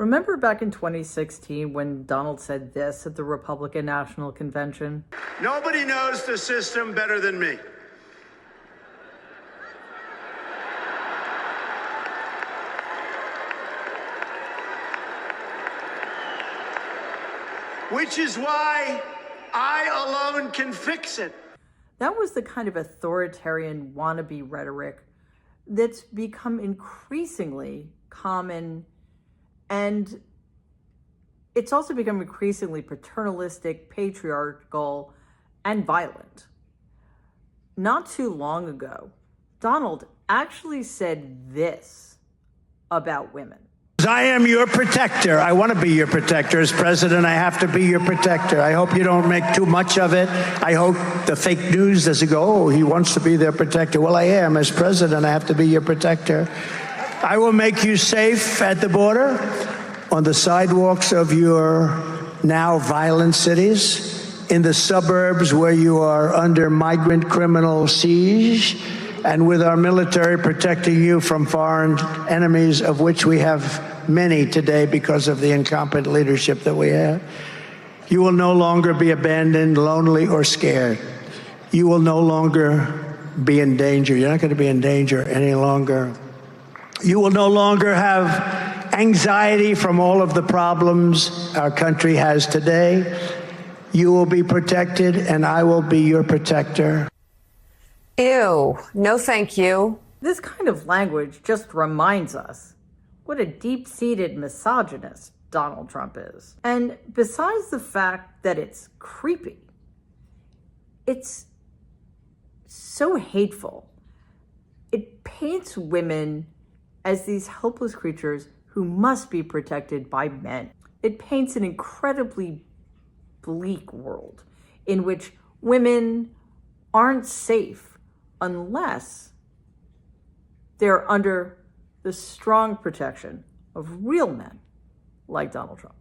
Remember back in 2016 when Donald said this at the Republican National Convention? Nobody knows the system better than me. Which is why I alone can fix it. That was the kind of authoritarian wannabe rhetoric that's become increasingly common, and it's also become increasingly paternalistic, patriarchal, and violent. Not too long ago, Donald actually said this about women. I am your protector. I want to be your protector. As president, I have to be your protector. I hope you don't make too much of it. I hope the fake news doesn't go, oh, he wants to be their protector. Well, I am. As president, I have to be your protector. I will make you safe at the border, on the sidewalks of your now violent cities, in the suburbs where you are under migrant criminal siege, and with our military protecting you from foreign enemies, of which we have many today because of the incompetent leadership that we have. You will no longer be abandoned, lonely, or scared. You will no longer be in danger. You're not going to be in danger any longer. You will no longer have anxiety from all of the problems our country has today. You will be protected, and I will be your protector. Ew, no thank you. This kind of language just reminds us what a deep-seated misogynist Donald Trump is. And besides the fact that it's creepy, it's so hateful. It paints women as these helpless creatures who must be protected by men. It paints an incredibly bleak world in which women aren't safe unless they're under the strong protection of real men like Donald Trump.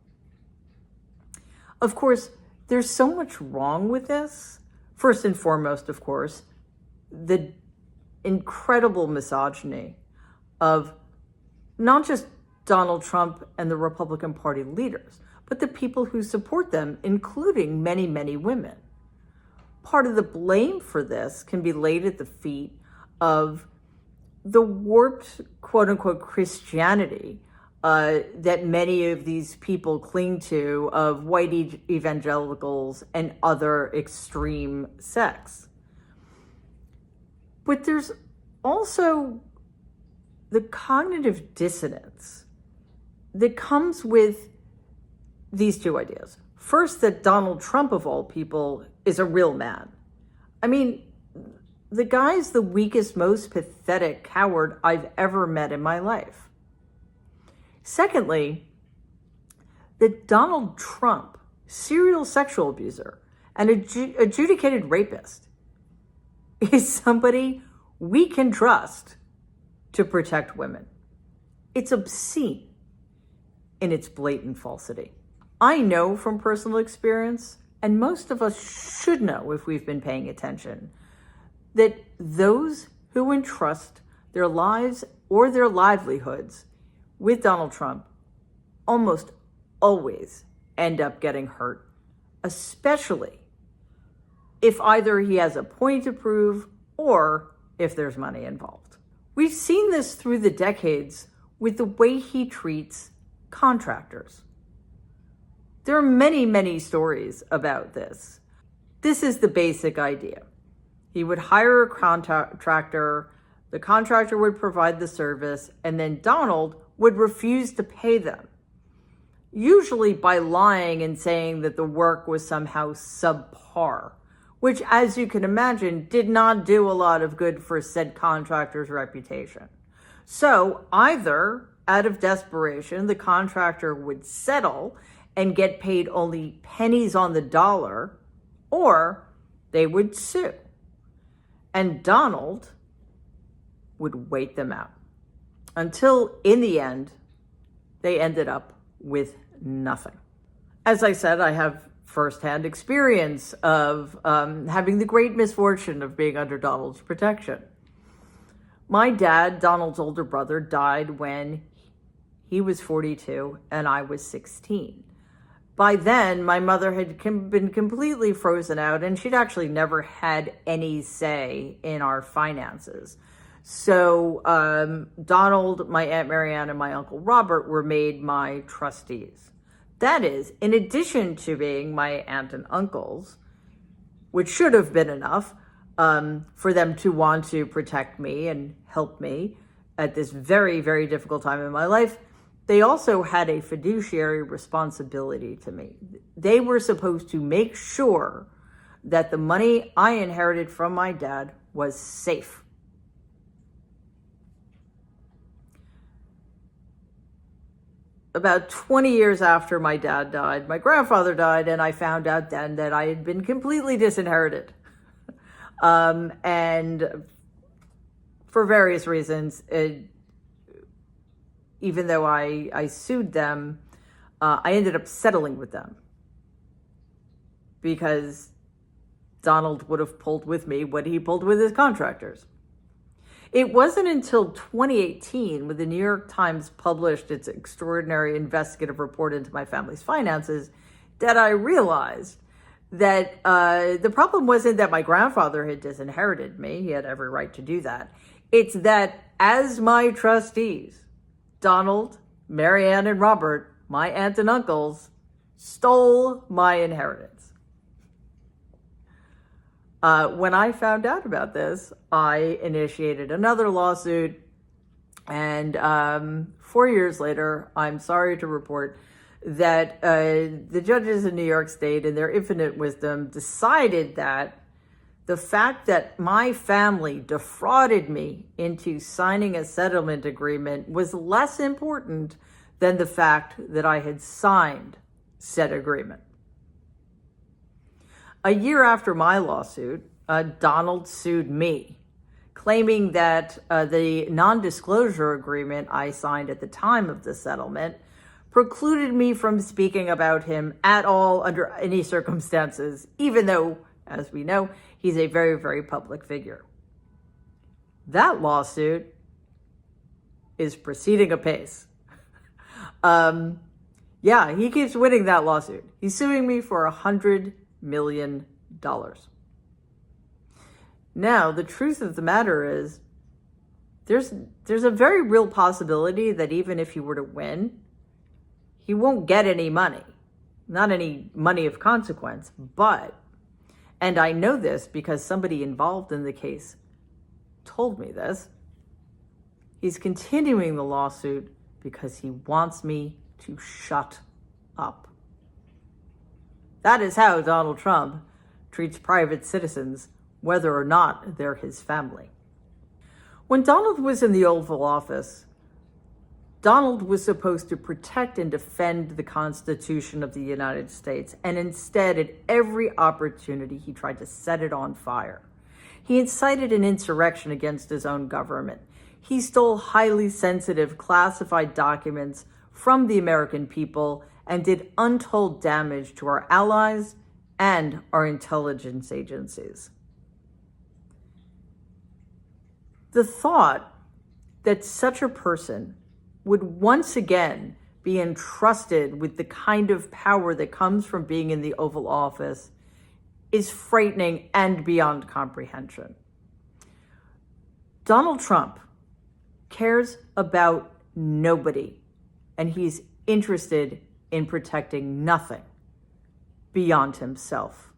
Of course, there's so much wrong with this. First and foremost, of course, the incredible misogyny of not just Donald Trump and the Republican Party leaders, but the people who support them, including many, many women. Part of the blame for this can be laid at the feet of the warped, quote-unquote, Christianity that many of these people cling to, of white evangelicals and other extreme sects. But there's also the cognitive dissonance that comes with these two ideas. First, that Donald Trump, of all people, is a real man. I mean, the guy's the weakest, most pathetic coward I've ever met in my life. Secondly, that Donald Trump, serial sexual abuser and adjudicated rapist, is somebody we can trust to protect women. It's obscene in its blatant falsity. I know from personal experience, and most of us should know if we've been paying attention, that those who entrust their lives or their livelihoods with Donald Trump almost always end up getting hurt, especially if either he has a point to prove or if there's money involved. We've seen this through the decades with the way he treats contractors. There are many, many stories about this. This is the basic idea. He would hire a contractor, the contractor would provide the service, and then Donald would refuse to pay them, usually by lying and saying that the work was somehow subpar, which, as you can imagine, did not do a lot of good for said contractor's reputation. So either, out of desperation, the contractor would settle and get paid only pennies on the dollar, or they would sue. And Donald would wait them out until, in the end, they ended up with nothing. As I said, I have firsthand experience of having the great misfortune of being under Donald's protection. My dad, Donald's older brother, died when He was 42 and I was 16. By then, my mother had been completely frozen out, and she'd actually never had any say in our finances. So Donald, my Aunt Marianne, and my Uncle Robert were made my trustees. That is, in addition to being my aunt and uncles, which should have been enough for them to want to protect me and help me at this very, very difficult time in my life. They also had a fiduciary responsibility to me. They were supposed to make sure that the money I inherited from my dad was safe. About 20 years after my dad died, my grandfather died, and I found out then that I had been completely disinherited. And for various reasons, even though I sued them, I ended up settling with them because Donald would have pulled with me what he pulled with his contractors. It wasn't until 2018, when the New York Times published its extraordinary investigative report into my family's finances, that I realized that the problem wasn't that my grandfather had disinherited me. He had every right to do that. It's that as my trustees, Donald, Marianne, and Robert, my aunt and uncles, stole my inheritance. When I found out about this, I initiated another lawsuit, and 4 years later, I'm sorry to report that the judges in New York State, in their infinite wisdom, decided that the fact that my family defrauded me into signing a settlement agreement was less important than the fact that I had signed said agreement. A year after my lawsuit, Donald sued me, claiming that the non-disclosure agreement I signed at the time of the settlement precluded me from speaking about him at all under any circumstances, even though, as we know, he's a very, very public figure. That lawsuit is proceeding apace. Yeah, he keeps winning that lawsuit. He's suing me for $100 million. Now, the truth of the matter is, there's a very real possibility that even if he were to win, he won't get any money. Not any money of consequence, but, and I know this because somebody involved in the case told me this, he's continuing the lawsuit because he wants me to shut up. That is how Donald Trump treats private citizens, whether or not they're his family. When Donald was in the Oval Office, Donald was supposed to protect and defend the Constitution of the United States, and instead, at every opportunity, he tried to set it on fire. He incited an insurrection against his own government. He stole highly sensitive, classified documents from the American people and did untold damage to our allies and our intelligence agencies. The thought that such a person would once again be entrusted with the kind of power that comes from being in the Oval Office is frightening and beyond comprehension. Donald Trump cares about nobody, and he's interested in protecting nothing beyond himself.